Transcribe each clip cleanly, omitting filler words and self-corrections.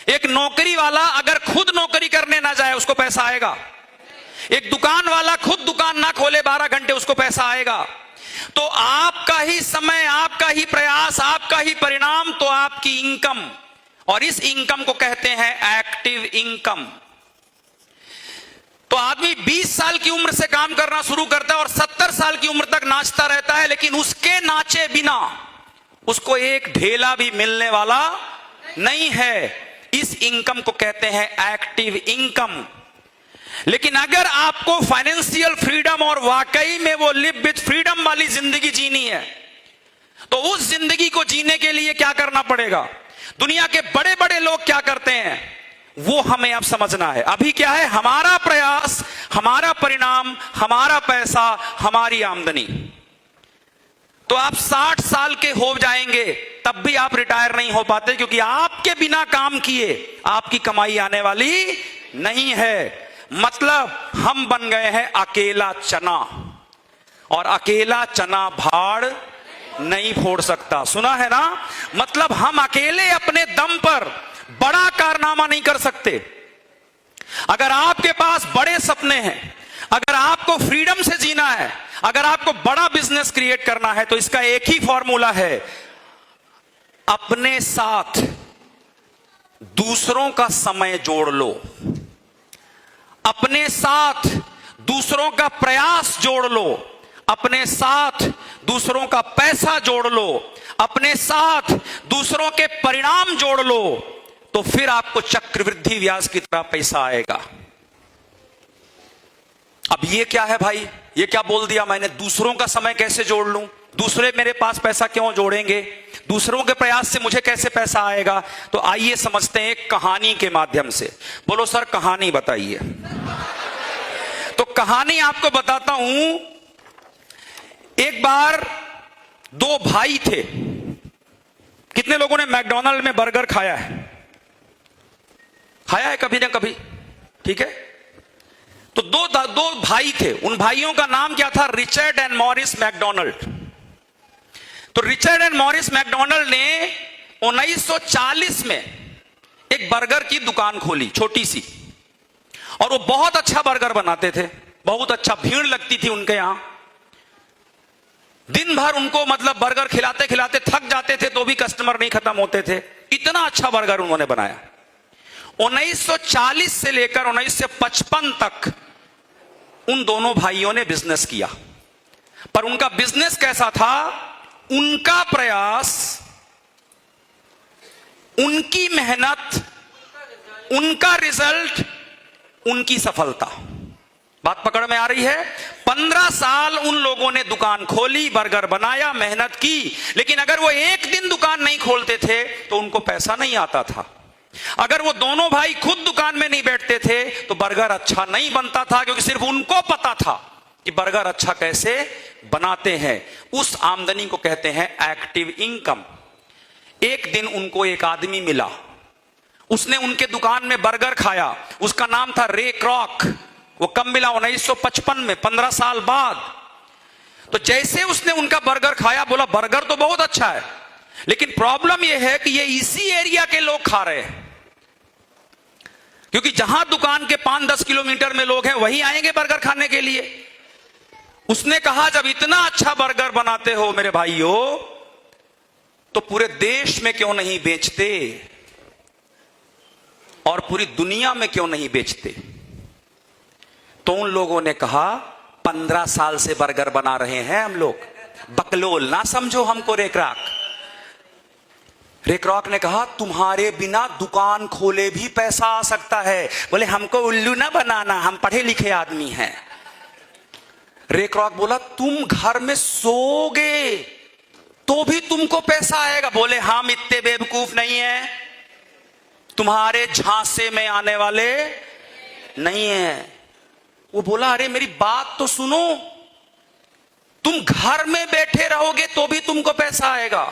एक नौकरी वाला अगर खुद नौकरी करने ना जाए उसको पैसा आएगा। एक दुकान वाला खुद दुकान ना खोले 12 घंटे उसको पैसा आएगा। तो आपका ही समय, आपका ही प्रयास, आपका ही परिणाम तो आपकी इनकम, और इस इनकम को कहते हैं एक्टिव इनकम। तो आदमी 20 साल की उम्र से काम करना शुरू करता है और 70 साल की उम्र तक नाचता रहता है, लेकिन उसके नाचे बिना उसको एक ढेला भी मिलने वाला नहीं है। इस इनकम को कहते हैं एक्टिव इनकम। लेकिन अगर आपको फाइनेंशियल फ्रीडम और वाकई में वो लिव विद फ्रीडम वाली जिंदगी जीनी है, तो उस जिंदगी को जीने के लिए क्या करना पड़ेगा? दुनिया के बड़े बड़े लोग क्या करते हैं वो हमें अब समझना है। अभी क्या है? हमारा प्रयास, हमारा परिणाम, हमारा पैसा, हमारी आमदनी। तो आप 60 साल के हो जाएंगे तब भी आप रिटायर नहीं हो पाते, क्योंकि आपके बिना काम किए आपकी कमाई आने वाली नहीं है। मतलब हम बन गए हैं अकेला चना, और अकेला चना भाड़ नहीं फोड़ सकता। सुना है ना? मतलब हम अकेले अपने दम पर बड़ा कारनामा नहीं कर सकते। अगर आपके पास बड़े सपने हैं, अगर आपको फ्रीडम से जीना है, अगर आपको बड़ा बिजनेस क्रिएट करना है, तो इसका एक ही फॉर्मूला है, अपने साथ दूसरों का समय जोड़ लो, अपने साथ दूसरों का प्रयास जोड़ लो, अपने साथ दूसरों का पैसा जोड़ लो, अपने साथ दूसरों के परिणाम जोड़ लो, तो फिर आपको चक्रवृद्धि ब्याज की तरह पैसा आएगा। अब ये क्या है भाई? ये क्या बोल दिया मैंने? दूसरों का समय कैसे जोड़ लूं? दूसरे मेरे पास पैसा क्यों जोड़ेंगे? दूसरों के प्रयास से मुझे कैसे पैसा आएगा? तो आइए समझते हैं एक कहानी के माध्यम से। बोलो सर कहानी बताइए। तो कहानी आपको बताता हूं। एक बार दो भाई थे। कितने लोगों ने मैकडॉनल्ड में बर्गर खाया है? खाया है कभी ना कभी, ठीक है? तो दो भाई थे। उन भाइयों का नाम क्या था? Richard and Morris McDonald. तो रिचर्ड एंड मॉरिस मैकडॉनल्ड ने 1940 में एक बर्गर की दुकान खोली, छोटी सी, और वो बहुत अच्छा बर्गर बनाते थे, बहुत अच्छा। भीड़ लगती थी उनके यहां। दिन भर उनको मतलब बर्गर खिलाते खिलाते थक जाते थे तो भी कस्टमर नहीं खत्म होते थे। इतना अच्छा बर्गर उन्होंने बनाया। 1940 से लेकर 1955 तक उन दोनों भाइयों ने बिजनेस किया। पर उनका बिजनेस कैसा था? उनका प्रयास, उनकी मेहनत, उनका रिजल्ट, उनकी सफलता। बात पकड़ में आ रही है? 15 साल उन लोगों ने दुकान खोली, बर्गर बनाया, मेहनत की, लेकिन अगर वो एक दिन दुकान नहीं खोलते थे तो उनको पैसा नहीं आता था। अगर वो दोनों भाई खुद दुकान में नहीं बैठते थे तो बर्गर अच्छा नहीं बनता था, क्योंकि सिर्फ उनको पता था कि बर्गर अच्छा कैसे बनाते हैं। उस आमदनी को कहते हैं एक्टिव इनकम। एक दिन उनको एक आदमी मिला, उसने उनके दुकान में बर्गर खाया। उसका नाम था रे क्रॉक। वो कब मिला? 1955 में, 15 साल बाद। तो जैसे उसने उनका बर्गर खाया, बोला बर्गर तो बहुत अच्छा है, लेकिन प्रॉब्लम यह है कि ये इसी एरिया के लोग खा रहे हैं, क्योंकि जहां दुकान के 5-10 किलोमीटर में लोग हैं वही आएंगे बर्गर खाने के लिए। उसने कहा जब इतना अच्छा बर्गर बनाते हो मेरे भाइयों, तो पूरे देश में क्यों नहीं बेचते और पूरी दुनिया में क्यों नहीं बेचते? तो उन लोगों ने कहा 15 साल से बर्गर बना रहे हैं हम लोग, बकलोल ना समझो हमको। रेक्रॉक ने कहा तुम्हारे बिना दुकान खोले भी पैसा आ सकता है। बोले हमको उल्लू ना बनाना, हम पढ़े लिखे आदमी हैं। रेक्रॉक बोला तुम घर में सोओगे तो भी तुमको पैसा आएगा। बोले हम इतने बेवकूफ नहीं हैं, तुम्हारे झांसे में आने वाले नहीं हैं। वो बोला अरे मेरी बात तो सुनो, तुम घर में बैठे रहोगे तो भी तुमको पैसा आएगा।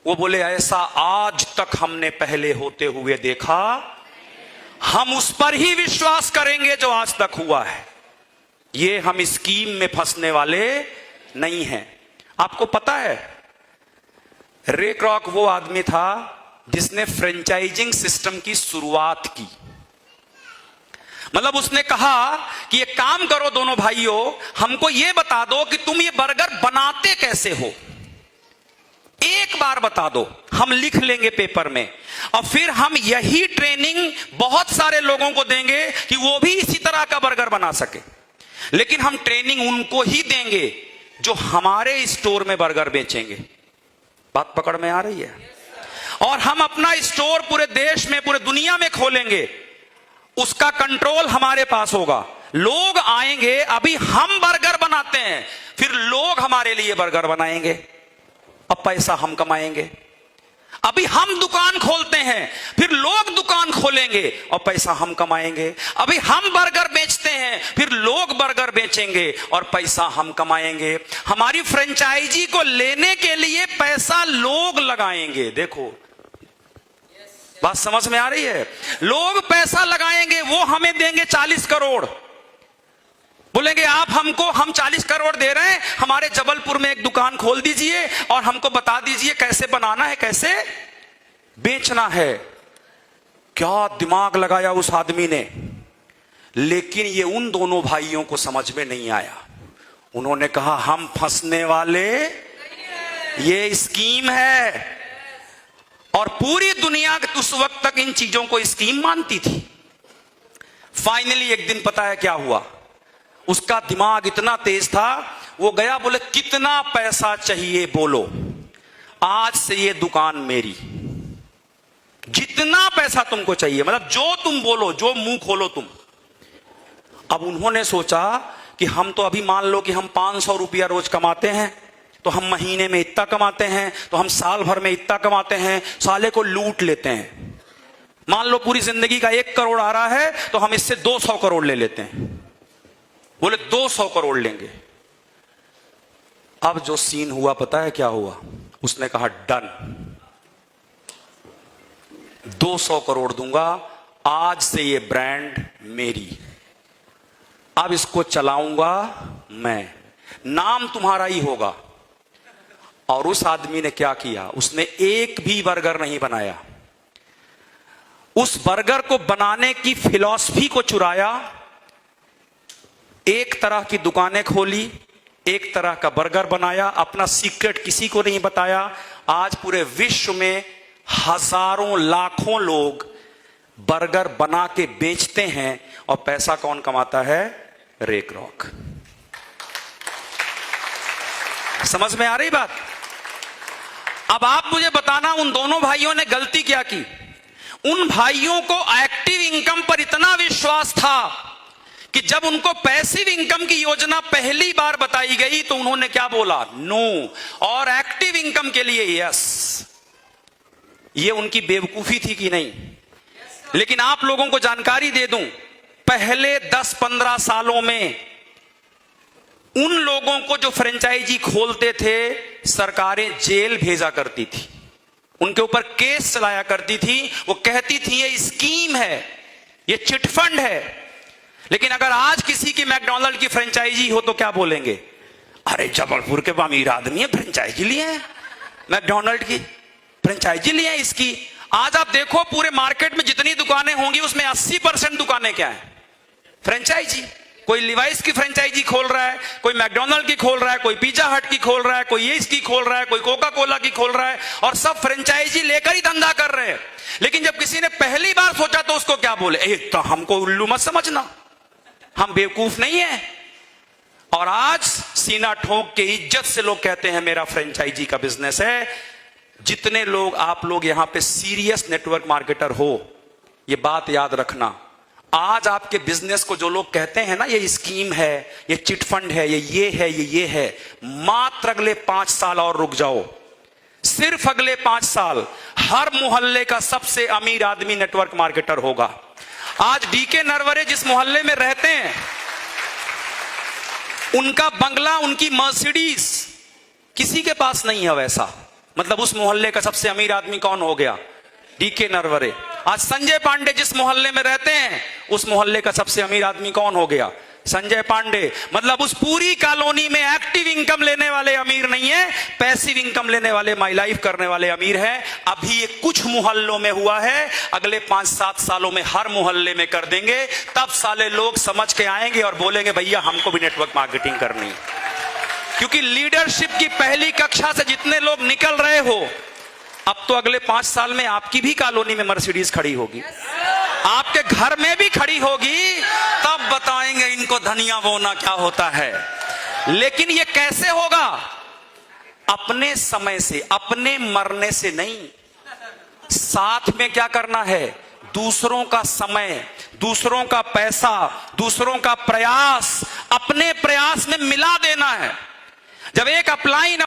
वो बोले ऐसा आज तक हमने पहले होते हुए देखा, हम उस पर ही विश्वास करेंगे जो आज तक हुआ है। ये हम स्कीम में फंसने वाले नहीं हैं। आपको पता है रे क्रॉक वो आदमी था जिसने फ्रेंचाइजिंग सिस्टम की शुरुआत की। मतलब उसने कहा कि एक काम करो दोनों भाइयों, हमको यह बता दो कि तुम ये बर्गर बनाते कैसे हो, एक बार बता दो, हम लिख लेंगे पेपर में, और फिर हम यही ट्रेनिंग बहुत सारे लोगों को देंगे कि वो भी इसी तरह का बर्गर बना सके। लेकिन हम ट्रेनिंग उनको ही देंगे जो हमारे स्टोर में बर्गर बेचेंगे। बात पकड़ में आ रही है? और हम अपना स्टोर पूरे देश में, पूरे दुनिया में खोलेंगे, उसका कंट्रोल हमारे पास होगा। लोग आएंगे, अभी हम बर्गर बनाते हैं, फिर लोग हमारे लिए बर्गर बनाएंगे, अब पैसा हम कमाएंगे। अभी हम दुकान खोलते हैं, फिर लोग दुकान खोलेंगे और पैसा हम कमाएंगे। अभी हम बर्गर बेचते हैं, फिर लोग बर्गर बेचेंगे और पैसा हम कमाएंगे। हमारी फ्रेंचाइजी को लेने के लिए पैसा लोग लगाएंगे। देखो बात समझ में आ रही है? लोग पैसा लगाएंगे, वो हमें देंगे 40 करोड़, बोलेंगे आप हमको, हम 40 करोड़ दे रहे हैं, हमारे जबलपुर में एक दुकान खोल दीजिए और हमको बता दीजिए कैसे बनाना है, कैसे बेचना है। क्या दिमाग लगाया उस आदमी ने। लेकिन ये उन दोनों भाइयों को समझ में नहीं आया। उन्होंने कहा हम फंसने वाले, ये स्कीम है। और पूरी दुनिया उस वक्त तक इन चीजों को स्कीम मानती थी। फाइनली एक दिन पता है क्या हुआ? उसका दिमाग इतना तेज था, वो गया, बोले कितना पैसा चाहिए बोलो, आज से ये दुकान मेरी, जितना पैसा तुमको चाहिए, मतलब जो तुम बोलो, जो मुंह खोलो तुम। अब उन्होंने सोचा कि हम तो अभी मान लो कि हम 500 रुपया रोज कमाते हैं, तो हम महीने में इतना कमाते हैं, तो हम साल भर में इतना कमाते हैं, साले को लूट लेते हैं। मान लो पूरी जिंदगी का 1 करोड़ आ रहा है, तो हम इससे 200 करोड़ ले लेते हैं। बोले 200 करोड़ लेंगे। अब जो सीन हुआ पता है क्या हुआ? उसने कहा डन, 200 करोड़ दूंगा, आज से ये ब्रांड मेरी, अब इसको चलाऊंगा मैं, नाम तुम्हारा ही होगा। और उस आदमी ने क्या किया? उसने एक भी बर्गर नहीं बनाया, उस बर्गर को बनाने की फिलॉसफी को चुराया, एक तरह की दुकानें खोली, एक तरह का बर्गर बनाया, अपना सीक्रेट किसी को नहीं बताया। आज पूरे विश्व में हजारों लाखों लोग बर्गर बना के बेचते हैं, और पैसा कौन कमाता है? Ray Kroc. समझ में आ रही बात? अब आप मुझे बताना, उन दोनों भाइयों ने गलती क्या की? उन भाइयों को एक्टिव इनकम पर इतना विश्वास था कि जब उनको पैसिव इनकम की योजना पहली बार बताई गई तो उन्होंने क्या बोला? नो, और एक्टिव इनकम के लिए यस। ये उनकी बेवकूफी थी कि नहीं? लेकिन आप लोगों को जानकारी दे दूं, पहले 10-15 सालों में उन लोगों को जो फ्रेंचाइजी खोलते थे, सरकारें जेल भेजा करती थी, उनके ऊपर केस चलाया करती थी। वो कहती थी ये स्कीम है, ये चिटफंड है। लेकिन अगर आज किसी की मैकडॉनल्ड की फ्रेंचाइजी हो तो क्या बोलेंगे? अरे जबलपुर के अमीर आदमी है, फ्रेंचाइजी लिए हैं, मैकडॉनल्ड की फ्रेंचाइजी लिए हैं इसकी। आज आप देखो पूरे मार्केट में जितनी दुकानें होंगी उसमें 80% दुकानें क्या है? फ्रेंचाइजी। कोई लिवाइस की फ्रेंचाइजी खोल रहा है, कोई मैकडॉनल्ड की खोल रहा है, कोई पिज्जा हट की खोल रहा है, कोई ये इसकी खोल रहा है, कोई कोका कोला की खोल रहा है, और सब फ्रेंचाइजी लेकर ही धंधा कर रहे हैं। लेकिन जब किसी ने पहली बार सोचा तो उसको क्या बोले? तो हमको उल्लू मत समझना, हम बेवकूफ नहीं है। और आज सीना ठोक के इज्जत से लोग कहते हैं मेरा फ्रेंचाइजी का बिजनेस है। जितने लोग आप लोग यहां पे सीरियस नेटवर्क मार्केटर हो, ये बात याद रखना, आज आपके बिजनेस को जो लोग कहते हैं ना ये स्कीम है, ये चिटफंड है, ये है, ये है, मात्र अगले 5 साल और रुक जाओ। सिर्फ अगले 5 साल हर मोहल्ले का सबसे अमीर आदमी नेटवर्क मार्केटर होगा। आज डीके नरवरे जिस मोहल्ले में रहते हैं, उनका बंगला, उनकी मर्सिडीज किसी के पास नहीं है वैसा। मतलब उस मोहल्ले का सबसे अमीर आदमी कौन हो गया? डीके नरवरे। आज संजय पांडे जिस मोहल्ले में रहते हैं, उस मोहल्ले का सबसे अमीर आदमी कौन हो गया? संजय पांडे। मतलब उस पूरी कॉलोनी में एक्टिव इनकम लेने वाले अमीर नहीं है, पैसिव इनकम लेने वाले, माई लाइफ करने वाले अमीर हैं। अभी ये कुछ मोहल्लों में हुआ है, अगले 5-7 सालों में हर मोहल्ले में कर देंगे। तब साले लोग समझ के आएंगे और बोलेंगे भैया हमको भी नेटवर्क मार्केटिंग करनी है। क्योंकि लीडरशिप की पहली कक्षा से जितने लोग निकल रहे हो, अब तो अगले 5 साल में आपकी भी कॉलोनी में मर्सिडीज खड़ी होगी, आपके घर में भी खड़ी होगी। तब बताएंगे इनको धनिया बोना क्या होता है। लेकिन ये कैसे होगा? अपने समय से, अपने मरने से नहीं। साथ में क्या करना है? दूसरों का समय, दूसरों का पैसा, दूसरों का प्रयास अपने प्रयास में मिला देना है। जब एक अपलाइन